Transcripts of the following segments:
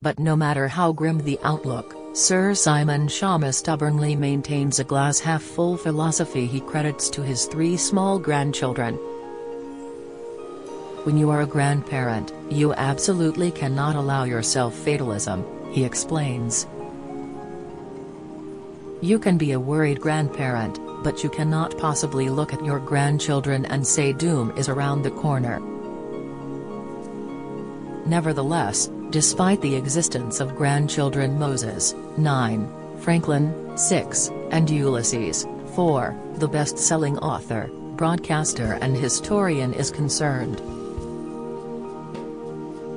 But no matter how grim the outlook, Sir Simon Schama stubbornly maintains a glass-half-full philosophy he credits to his 3 small grandchildren. When you are a grandparent, you absolutely cannot allow yourself fatalism, he explains. You can be a worried grandparent, but you cannot possibly look at your grandchildren and say doom is around the corner. Nevertheless, despite the existence of grandchildren Moses, 9, Franklin, 6, and Ulysses, 4, the best-selling author, broadcaster and historian is concerned.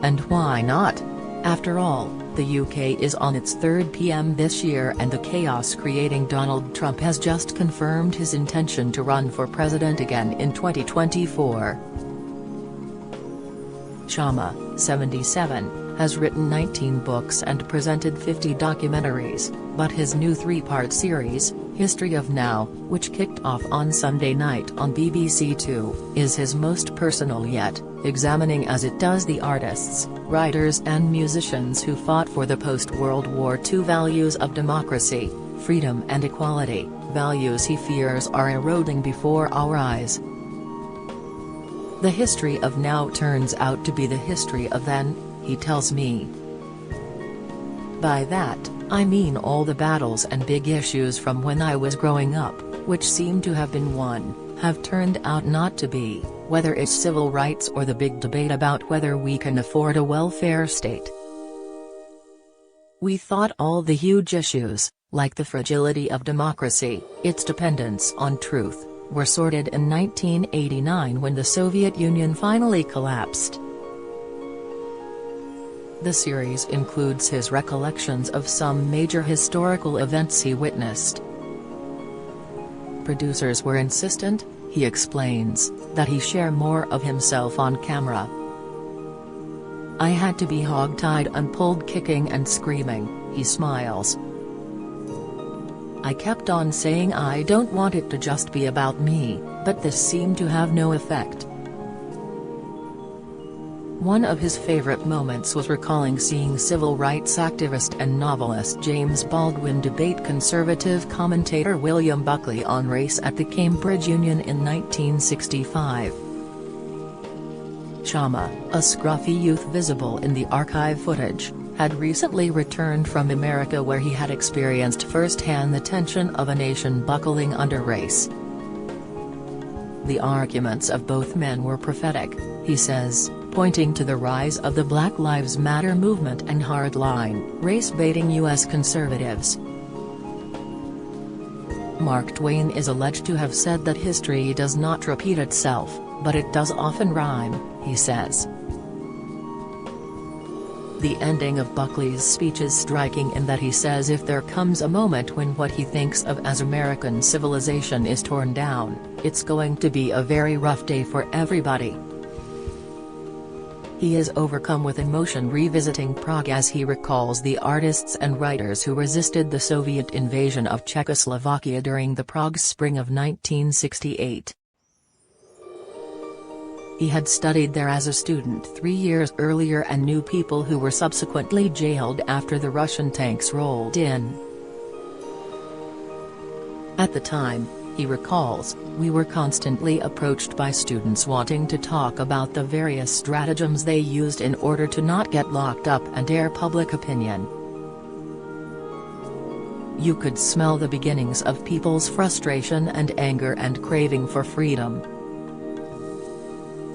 And why not? After all, the UK is on its 3rd PM this year and the chaos-creating Donald Trump has just confirmed his intention to run for president again in 2024. Schama, 77, has written 19 books and presented 50 documentaries, but his new 3-part series, History of Now, which kicked off on Sunday night on BBC Two, is his most personal yet, examining as it does the artists, writers and musicians who fought for the post-World War II values of democracy, freedom and equality, values he fears are eroding before our eyes. The history of now turns out to be the history of then, he tells me. By that, I mean all the battles and big issues from when I was growing up, which seem to have been won, have turned out not to be, whether it's civil rights or the big debate about whether we can afford a welfare state. We thought all the huge issues, like the fragility of democracy, its dependence on truth, were sorted in 1989 when the Soviet Union finally collapsed. The series includes his recollections of some major historical events he witnessed. Producers were insistent, he explains, that he share more of himself on camera. I had to be hog-tied and pulled kicking and screaming, he smiles. I kept on saying I don't want it to just be about me, but this seemed to have no effect. One of his favorite moments was recalling seeing civil rights activist and novelist James Baldwin debate conservative commentator William Buckley on race at the Cambridge Union in 1965. Schama, a scruffy youth visible in the archive footage, had recently returned from America where he had experienced firsthand the tension of a nation buckling under race. The arguments of both men were prophetic, he says, pointing to the rise of the Black Lives Matter movement and hardline, race-baiting U.S. conservatives. Mark Twain is alleged to have said that history does not repeat itself, but it does often rhyme, he says. The ending of Buckley's speech is striking in that he says if there comes a moment when what he thinks of as American civilization is torn down, it's going to be a very rough day for everybody. He is overcome with emotion revisiting Prague as he recalls the artists and writers who resisted the Soviet invasion of Czechoslovakia during the Prague Spring of 1968. He had studied there as a student 3 years earlier and knew people who were subsequently jailed after the Russian tanks rolled in. At the time, he recalls, we were constantly approached by students wanting to talk about the various stratagems they used in order to not get locked up and air public opinion. You could smell the beginnings of people's frustration and anger and craving for freedom.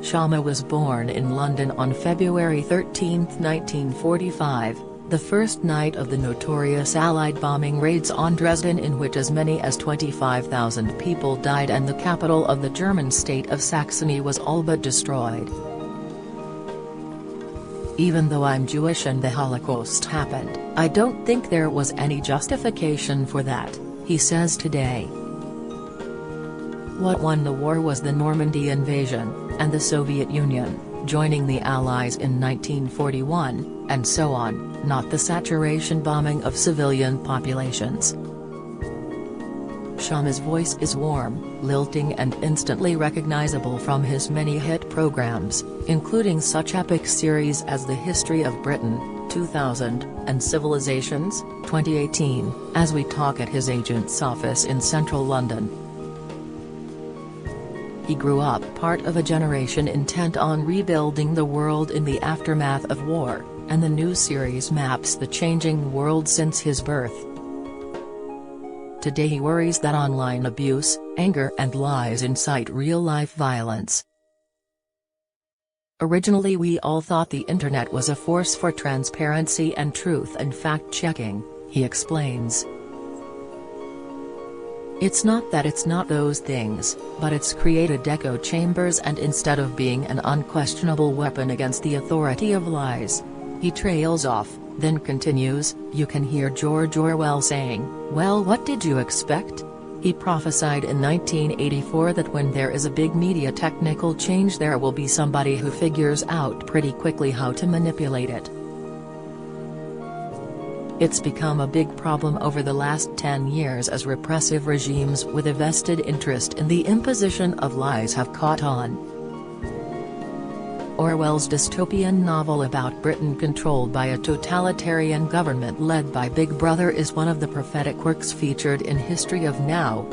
Schama was born in London on February 13, 1945. The first night of the notorious Allied bombing raids on Dresden in which as many as 25,000 people died and the capital of the German state of Saxony was all but destroyed. Even though I'm Jewish and the Holocaust happened, I don't think there was any justification for that, he says today. What won the war was the Normandy invasion, and the Soviet Union, joining the Allies in 1941, and so on, not the saturation bombing of civilian populations. Schama's voice is warm, lilting and instantly recognizable from his many hit programs, including such epic series as The History of Britain, 2000, and Civilizations, 2018, as we talk at his agent's office in central London. He grew up part of a generation intent on rebuilding the world in the aftermath of war, and the new series maps the changing world since his birth. Today he worries that online abuse, anger and lies incite real-life violence. Originally we all thought the internet was a force for transparency and truth and fact-checking, he explains. It's not that it's not those things, but it's created echo chambers, and instead of being an unquestionable weapon against the authority of lies. He trails off, then continues, you can hear George Orwell saying, well, what did you expect? He prophesied in 1984 that when there is a big media technical change there will be somebody who figures out pretty quickly how to manipulate it. It's become a big problem over the last 10 years as repressive regimes with a vested interest in the imposition of lies have caught on. Orwell's dystopian novel about Britain controlled by a totalitarian government led by Big Brother is one of the prophetic works featured in History of Now.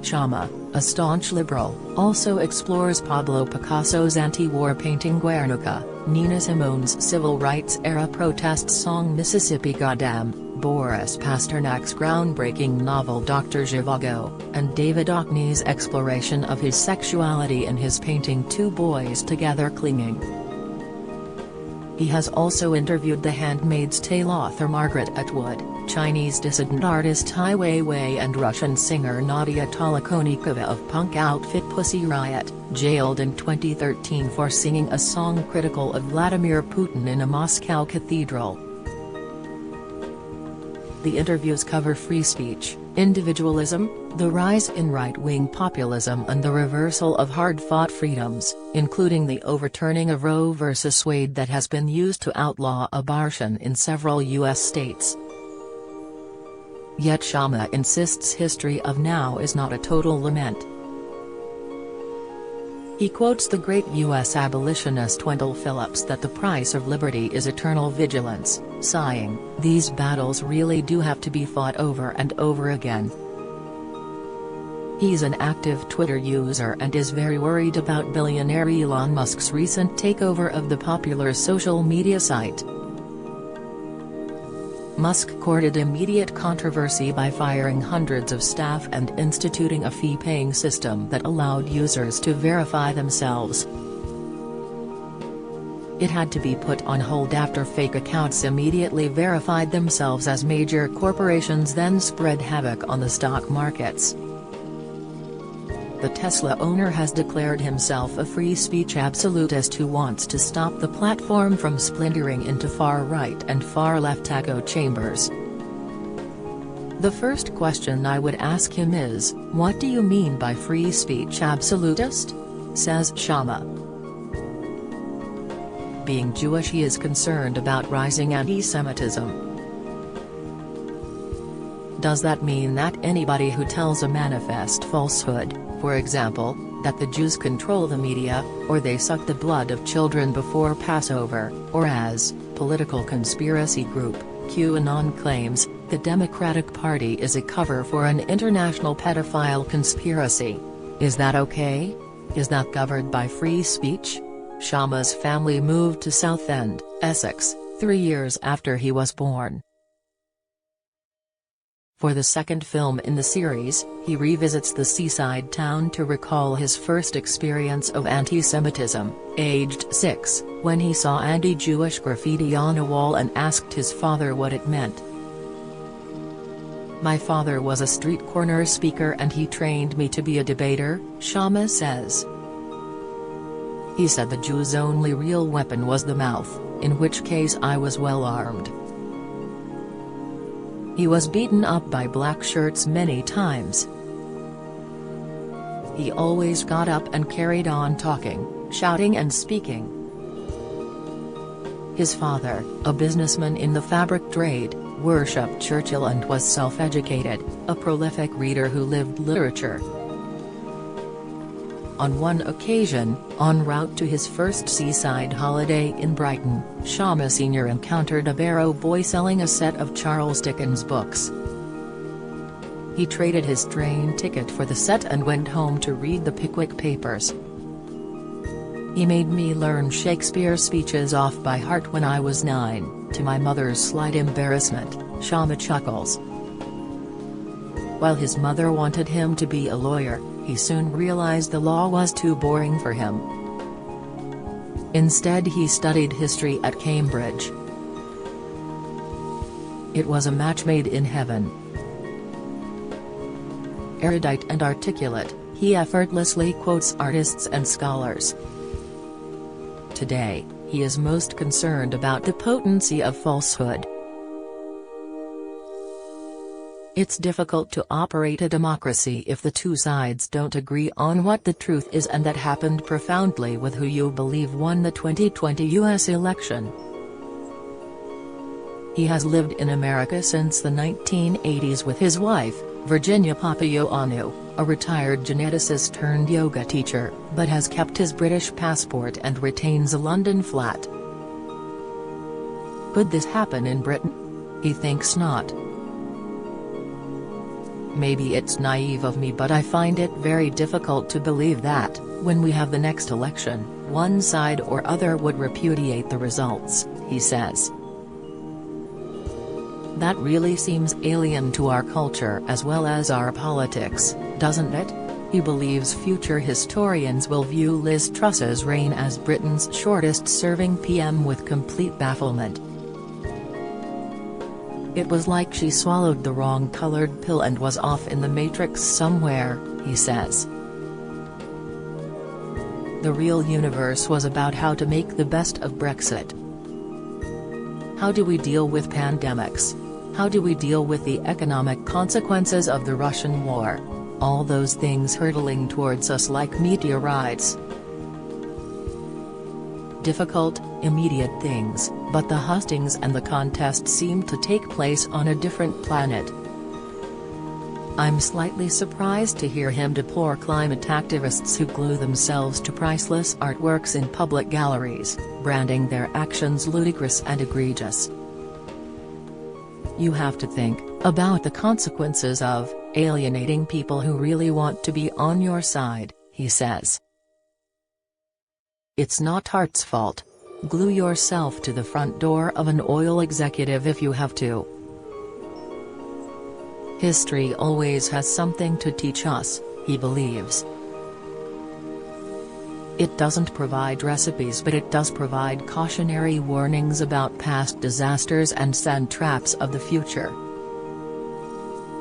Schama, a staunch liberal, also explores Pablo Picasso's anti-war painting Guernica, Nina Simone's civil rights-era protest song Mississippi Goddam, Boris Pasternak's groundbreaking novel Dr. Zhivago, and David Hockney's exploration of his sexuality in his painting Two Boys Together Clinging. He has also interviewed The Handmaid's Tale author Margaret Atwood, Chinese dissident artist Ai Weiwei and Russian singer Nadia Tolokonikova of punk outfit Pussy Riot, jailed in 2013 for singing a song critical of Vladimir Putin in a Moscow cathedral. The interviews cover free speech, individualism, the rise in right-wing populism and the reversal of hard-fought freedoms, including the overturning of Roe v. Wade that has been used to outlaw abortion in several U.S. states. Yet Schama insists History of Now is not a total lament. He quotes the great U.S. abolitionist Wendell Phillips that the price of liberty is eternal vigilance, sighing, these battles really do have to be fought over and over again. He's an active Twitter user and is very worried about billionaire Elon Musk's recent takeover of the popular social media site. Musk courted immediate controversy by firing hundreds of staff and instituting a fee-paying system that allowed users to verify themselves. It had to be put on hold after fake accounts immediately verified themselves as major corporations then spread havoc on the stock markets. The Tesla owner has declared himself a free speech absolutist who wants to stop the platform from splintering into far-right and far-left echo chambers. The first question I would ask him is, what do you mean by free speech absolutist? Says Schama. Being Jewish, he is concerned about rising anti-Semitism. Does that mean that anybody who tells a manifest falsehood, for example, that the Jews control the media, or they suck the blood of children before Passover, or as political conspiracy group, QAnon claims, the Democratic Party is a cover for an international pedophile conspiracy? Is that okay? Is that covered by free speech? Schama's family moved to Southend, Essex, 3 years after he was born. For the second film in the series, he revisits the seaside town to recall his first experience of anti-Semitism, aged 6, when he saw anti-Jewish graffiti on a wall and asked his father what it meant. My father was a street corner speaker and he trained me to be a debater, Schama says. He said the Jews' only real weapon was the mouth, in which case I was well armed. He was beaten up by black shirts many times. He always got up and carried on talking, shouting and speaking. His father, a businessman in the fabric trade, worshipped Churchill and was self-educated, a prolific reader who lived literature. On one occasion, en route to his first seaside holiday in Brighton, Schama Sr. encountered a Barrow boy selling a set of Charles Dickens books. He traded his train ticket for the set and went home to read the Pickwick Papers. He made me learn Shakespeare's speeches off by heart when I was 9, to my mother's slight embarrassment, Schama chuckles. While his mother wanted him to be a lawyer, he soon realized the law was too boring for him. Instead he studied history at Cambridge. It was a match made in heaven. Erudite and articulate, he effortlessly quotes artists and scholars. Today, he is most concerned about the potency of falsehood. It's difficult to operate a democracy if the two sides don't agree on what the truth is, and that happened profoundly with who you believe won the 2020 U.S. election. He has lived in America since the 1980s with his wife, Virginia Papaioannou, a retired geneticist turned yoga teacher, but has kept his British passport and retains a London flat. Could this happen in Britain? He thinks not. Maybe it's naive of me, but I find it very difficult to believe that, when we have the next election, one side or other would repudiate the results, he says. That really seems alien to our culture as well as our politics, doesn't it? He believes future historians will view Liz Truss's reign as Britain's shortest-serving PM with complete bafflement. It was like she swallowed the wrong colored pill and was off in the Matrix somewhere, he says. The real universe was about how to make the best of Brexit. How do we deal with pandemics? How do we deal with the economic consequences of the Russian war? All those things hurtling towards us like meteorites. Difficult, immediate things, but the hustings and the contest seem to take place on a different planet. I'm slightly surprised to hear him deplore climate activists who glue themselves to priceless artworks in public galleries, branding their actions ludicrous and egregious. You have to think about the consequences of alienating people who really want to be on your side, he says. It's not art's fault. Glue yourself to the front door of an oil executive if you have to. History always has something to teach us, he believes. It doesn't provide recipes, but it does provide cautionary warnings about past disasters and sand traps of the future.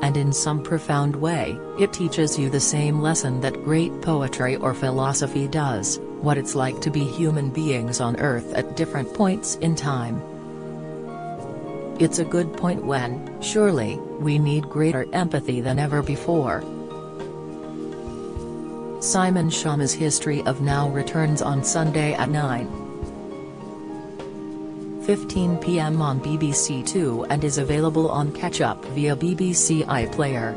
And in some profound way, it teaches you the same lesson that great poetry or philosophy does, what it's like to be human beings on Earth at different points in time. It's a good point when, surely, we need greater empathy than ever before. Simon Schama's History of Now returns on Sunday at 9:15 p.m. on BBC Two and is available on catch-up via BBC iPlayer.